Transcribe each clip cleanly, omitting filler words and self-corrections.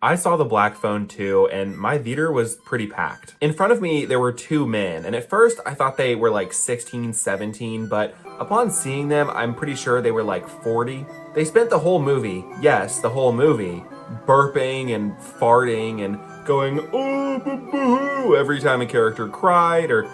I saw The Black Phone too, and my theater was pretty packed. In front of me, there were two men, and at first I thought they were like 16, 17, but upon seeing them, I'm pretty sure they were like 40. They spent the whole movie, yes, the whole movie, burping and farting and going, oh, boo-boo, every time a character cried, or,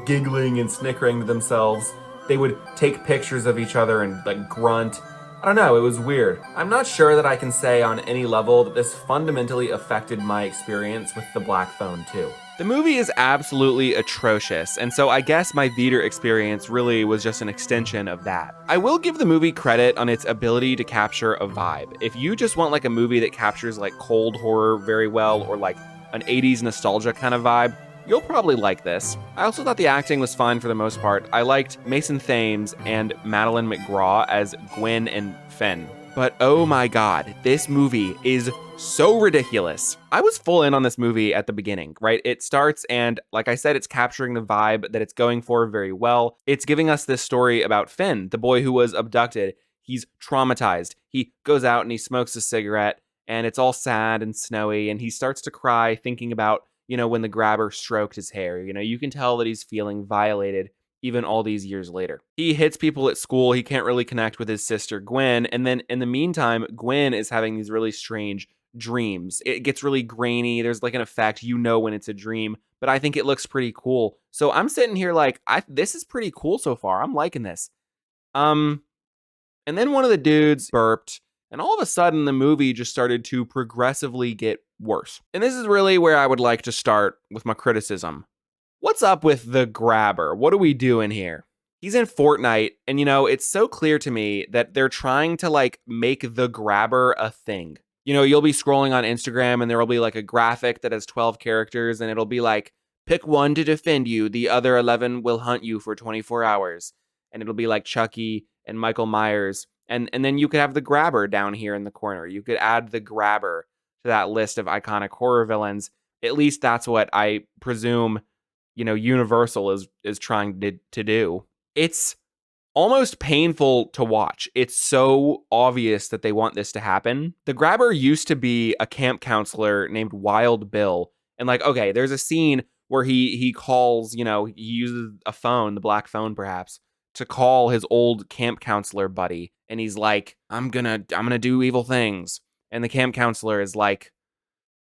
giggling and snickering to themselves. They would take pictures of each other and like grunt. I don't know, it was weird. I'm not sure that I can say on any level that this fundamentally affected my experience with The Black Phone too. The movie is absolutely atrocious, and so I guess my theater experience really was just an extension of that. I will give the movie credit on its ability to capture a vibe. If you just want like a movie that captures like cold horror very well, or like an 80s nostalgia kind of vibe, you'll probably like this. I also thought the acting was fine for the most part. I liked Mason Thames and Madelyn McGraw as Gwen and Finn. But oh my god, this movie is so ridiculous. I was full in on this movie at the beginning, right? It starts and, like I said, it's capturing the vibe that it's going for very well. It's giving us this story about Finn, the boy who was abducted. He's traumatized. He goes out and he smokes a cigarette, and it's all sad and snowy, and he starts to cry thinking about when the grabber stroked his hair. You can tell that he's feeling violated even all these years later. He hits people at school. He can't really connect with his sister, Gwen. And then in the meantime, Gwen is having these really strange dreams. It gets really grainy. There's like an effect, when it's a dream, but I think it looks pretty cool. So I'm sitting here like, this is pretty cool so far. I'm liking this. And then one of the dudes burped, and all of a sudden, the movie just started to progressively get worse. And this is really where I would like to start with my criticism. What's up with the grabber? What are we doing here? He's in Fortnite, and it's so clear to me that they're trying to like make the grabber a thing. You'll be scrolling on Instagram, and there will be like a graphic that has 12 characters, and it'll be like, pick one to defend you, the other 11 will hunt you for 24 hours. And it'll be like Chucky and Michael Myers. And then you could have the grabber down here in the corner. You could add the grabber to that list of iconic horror villains. At least that's what I presume, Universal is trying to do. It's almost painful to watch. It's so obvious that they want this to happen. The grabber used to be a camp counselor named Wild Bill. And like, okay, there's a scene where he calls, he uses a phone, the black phone perhaps, to call his old camp counselor buddy. And he's like, I'm gonna do evil things. And the camp counselor is like,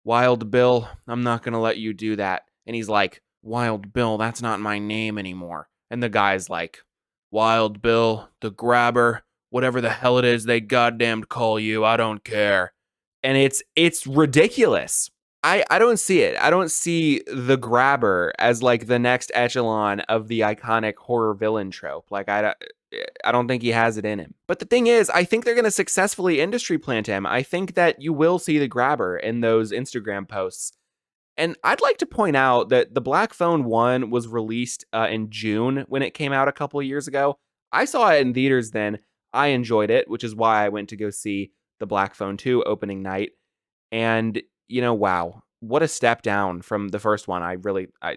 Wild Bill, I'm not gonna let you do that. And he's like, Wild Bill, that's not my name anymore. And the guy's like, Wild Bill, the grabber, whatever the hell it is they goddamned call you, I don't care. And it's ridiculous. I don't see it. I don't see the grabber as like the next echelon of the iconic horror villain trope. Like I don't think he has it in him. But the thing is, I think they're going to successfully industry plant him. I think that you will see the grabber in those Instagram posts. And I'd like to point out that The Black Phone 1 was released in June when it came out a couple of years ago. I saw it in theaters then. I enjoyed it, which is why I went to go see The Black Phone 2 opening night. And wow, what a step down from the first one.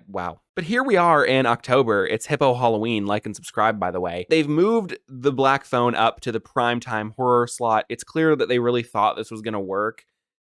Wow. But here we are in October. It's Hippo Halloween. Like and subscribe, by the way. They've moved The Black Phone up to the primetime horror slot. It's clear that they really thought this was going to work.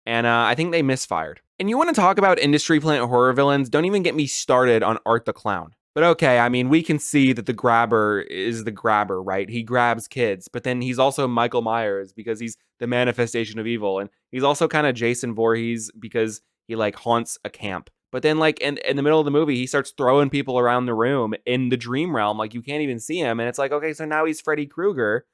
And I think they misfired. And you want to talk about industry plant horror villains? Don't even get me started on Art the Clown. But okay, I mean, we can see that the grabber is the grabber, right? He grabs kids, but then he's also Michael Myers because he's the manifestation of evil. And he's also kind of Jason Voorhees because he like haunts a camp. But then like in the middle of the movie, he starts throwing people around the room in the dream realm. Like you can't even see him. And it's like, okay, so now he's Freddy Krueger.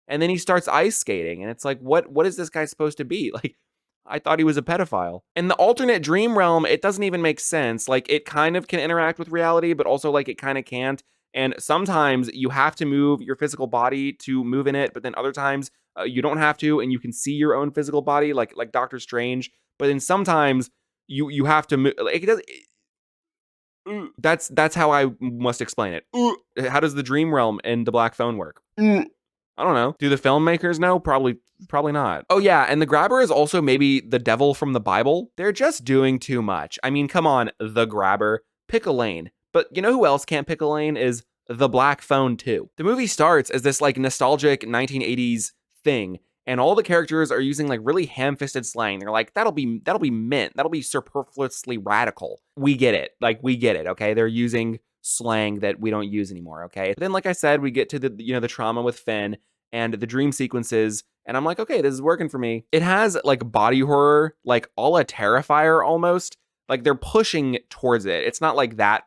And then he starts ice skating. And it's like, what is this guy supposed to be? Like, I thought he was a pedophile. In the alternate dream realm, it doesn't even make sense. Like, it kind of can interact with reality, but also, like, it kind of can't. And sometimes you have to move your physical body to move in it, but then other times you don't have to, and you can see your own physical body, like Doctor Strange. But then sometimes you have to move. Like, that's how I must explain it. How does the dream realm in The Black Phone work? I don't know. Do the filmmakers know? Probably not. Oh yeah, and the grabber is also maybe the devil from the Bible. They're just doing too much. I mean, come on, the grabber. Pick a lane. But you know who else can't pick a lane is The Black Phone 2. The movie starts as this like nostalgic 1980s thing, And all the characters are using like really ham-fisted slang. They're like, that'll be mint. That'll be superfluously radical. We get it. Like, we get it, okay? They're using slang that we don't use anymore, okay? Then, like I said, we get to the trauma with Finn and the dream sequences, and I'm like, okay, this is working for me. It has like body horror, like a la Terrifier almost. Like, they're pushing towards it. It's not like that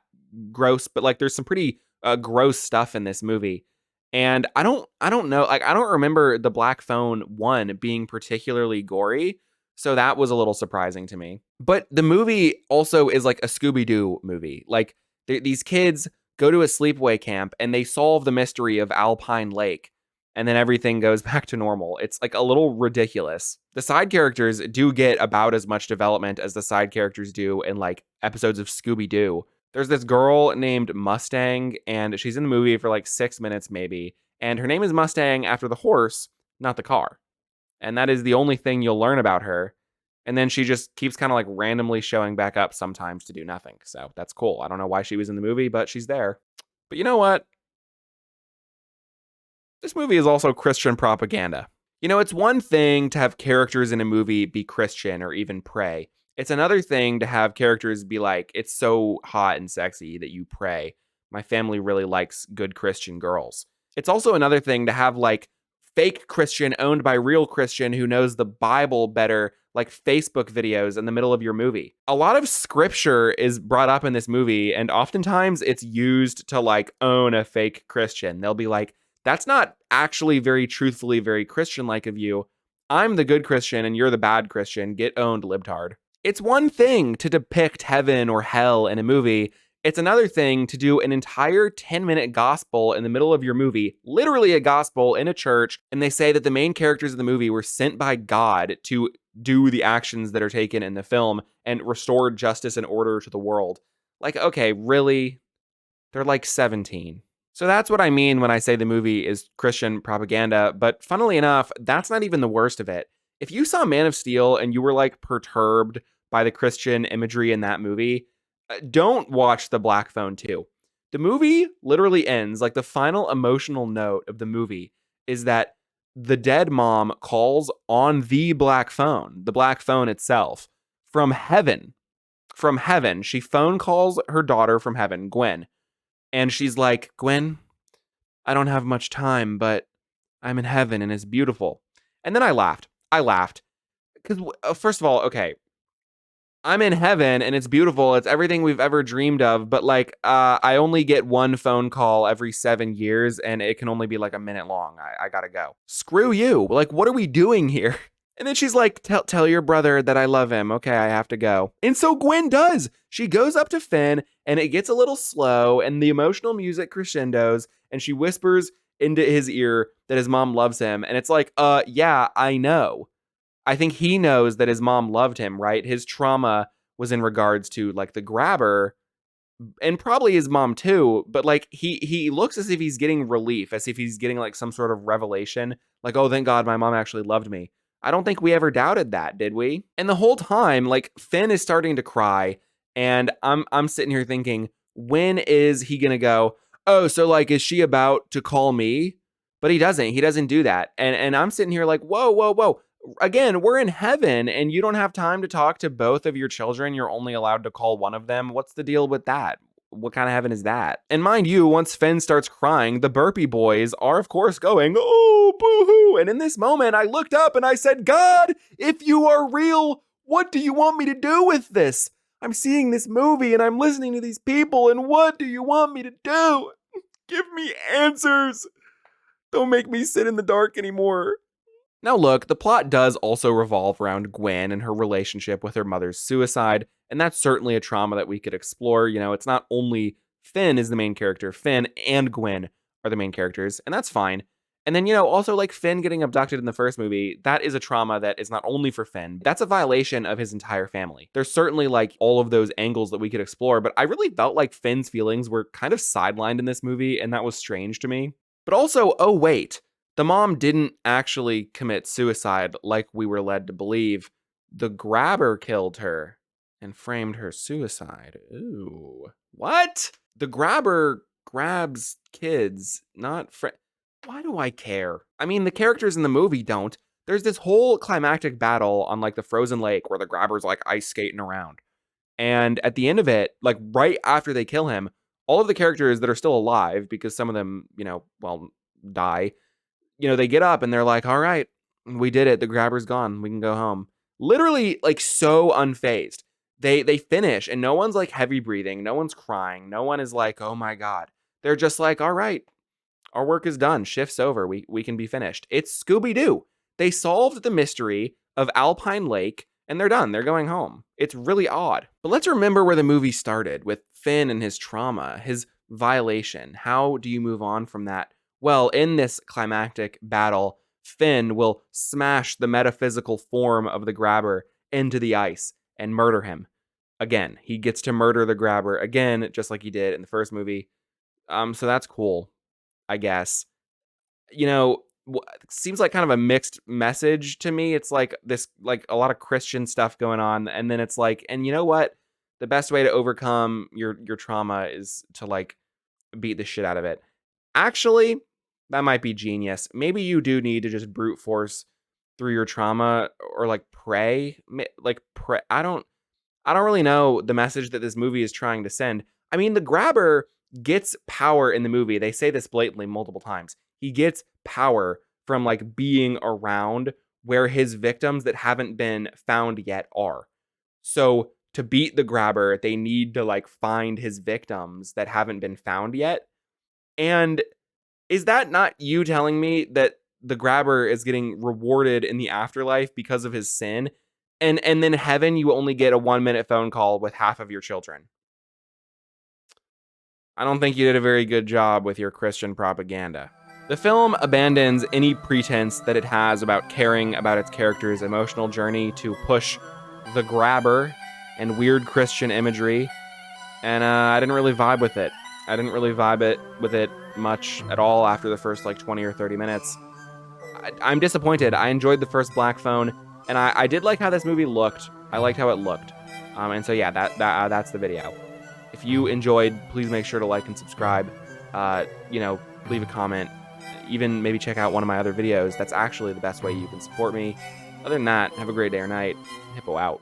gross, but like there's some pretty gross stuff in this movie. And I don't know, like I don't remember the Black Phone 1 being particularly gory, so that was a little surprising to me. But the movie also is like a Scooby-Doo movie. Like these kids go to a sleepaway camp and they solve the mystery of Alpine Lake, and then everything goes back to normal. It's like a little ridiculous. The side characters do get about as much development as the side characters do in like episodes of Scooby-Doo. There's this girl named Mustang, and she's in the movie for like 6 minutes maybe. And her name is Mustang after the horse, not the car. And that is the only thing you'll learn about her. And then she just keeps kind of like randomly showing back up sometimes to do nothing. So that's cool. I don't know why she was in the movie, but she's there. But you know what? This movie is also Christian propaganda. You know, it's one thing to have characters in a movie be Christian or even pray. It's another thing to have characters be like, it's so hot and sexy that you pray. My family really likes good Christian girls. It's also another thing to have like fake Christian owned by real Christian who knows the Bible better, like Facebook videos in the middle of your movie. A lot of scripture is brought up in this movie, and oftentimes it's used to like own a fake Christian. They'll be like, that's not actually very truthfully very Christian-like of you. I'm the good Christian and you're the bad Christian. Get owned, libtard. It's one thing to depict heaven or hell in a movie. It's another thing to do an entire 10-minute gospel in the middle of your movie, literally a gospel in a church, and they say that the main characters of the movie were sent by God to do the actions that are taken in the film and restore justice and order to the world. Like, okay, really? They're like 17. So that's what I mean when I say the movie is Christian propaganda, but funnily enough, that's not even the worst of it. If you saw Man of Steel and you were like perturbed by the Christian imagery in that movie, don't watch The Black Phone 2. The movie literally ends, like the final emotional note of the movie is that the dead mom calls on the Black Phone itself, from heaven. From heaven. She phone calls her daughter from heaven, Gwen. And she's like, Gwen, I don't have much time, but I'm in heaven and it's beautiful. And then I laughed. Because, first of all, okay, I'm in heaven and it's beautiful. It's everything we've ever dreamed of. But like, I only get one phone call every 7 years and it can only be like a minute long. I gotta go. Screw you. Like, what are we doing here? And then she's like, tell your brother that I love him. Okay, I have to go. And so Gwen does. She goes up to Finn and it gets a little slow and the emotional music crescendos and she whispers into his ear that his mom loves him. And it's like, yeah, I know. I think he knows that his mom loved him, right? His trauma was in regards to like the grabber and probably his mom too, but like he looks as if he's getting relief, as if he's getting like some sort of revelation, like, oh, thank God my mom actually loved me. I don't think we ever doubted that, did we? And the whole time, like Finn is starting to cry, and I'm sitting here thinking, when is he gonna go, oh, so like is she about to call me? But he doesn't do that. And I'm sitting here like, whoa. Again, we're in heaven and you don't have time to talk to both of your children. You're only allowed to call one of them. What's the deal with that? What kind of heaven is that? And mind you, once Finn starts crying, the burpee boys are, of course, going, oh, boo-hoo. And in this moment, I looked up and I said, God, if you are real, what do you want me to do with this? I'm seeing this movie and I'm listening to these people, and what do you want me to do? Give me answers. Don't make me sit in the dark anymore. Now look, the plot does also revolve around Gwen and her relationship with her mother's suicide, and that's certainly a trauma that we could explore. You know, it's not only Finn is the main character, Finn and Gwen are the main characters, and that's fine. And then, you know, also like Finn getting abducted in the first movie, that is a trauma that is not only for Finn, that's a violation of his entire family. There's certainly like all of those angles that we could explore, but I really felt like Finn's feelings were kind of sidelined in this movie, and that was strange to me. But also, oh wait, the mom didn't actually commit suicide like we were led to believe. The grabber killed her and framed her suicide. Ooh. What? The grabber grabs kids, not Why do I care? I mean, the characters in the movie don't. there's this whole climactic battle on like the frozen lake where the grabber's like ice skating around. And at the end of it, like right after they kill him, all of the characters that are still alive, because some of them, well, die, they get up and they're like, all right, we did it. The grabber's gone. We can go home. Literally, like, so unfazed. They finish and no one's like heavy breathing. No one's crying. No one is like, oh my God. They're just like, all right, our work is done. Shift's over. We can be finished. It's Scooby-Doo. They solved the mystery of Alpine Lake and they're done. They're going home. It's really odd. But let's remember where the movie started with Finn and his trauma, his violation. How do you move on from that? Well, in this climactic battle, Finn will smash the metaphysical form of the grabber into the ice and murder him. Again, he gets to murder the grabber again, just like he did in the first movie. So that's cool, I guess. Seems like kind of a mixed message to me. It's like this, like a lot of Christian stuff going on, and then it's like, and you know what? The best way to overcome your trauma is to like beat the shit out of it. Actually, that might be genius. Maybe you do need to just brute force through your trauma or like pray. I don't really know the message that this movie is trying to send. I mean, the grabber gets power in the movie. They say this blatantly multiple times. He gets power from like being around where his victims that haven't been found yet are. So to beat the grabber, they need to like find his victims that haven't been found yet. And is that not you telling me that the grabber is getting rewarded in the afterlife because of his sin? And then heaven, you only get a 1-minute phone call with half of your children. I don't think you did a very good job with your Christian propaganda. The film abandons any pretense that it has about caring about its character's emotional journey to push the grabber and weird Christian imagery, and I didn't really vibe with it. I didn't really vibe with it much at all after the first like 20 or 30 minutes. I'm disappointed. I enjoyed the first Black Phone, and I did like how this movie looked. I liked how it looked. And so yeah, that's the video. If you enjoyed, please make sure to like and subscribe. Leave a comment. Even maybe check out one of my other videos. That's actually the best way you can support me. Other than that, have a great day or night. Hippo out.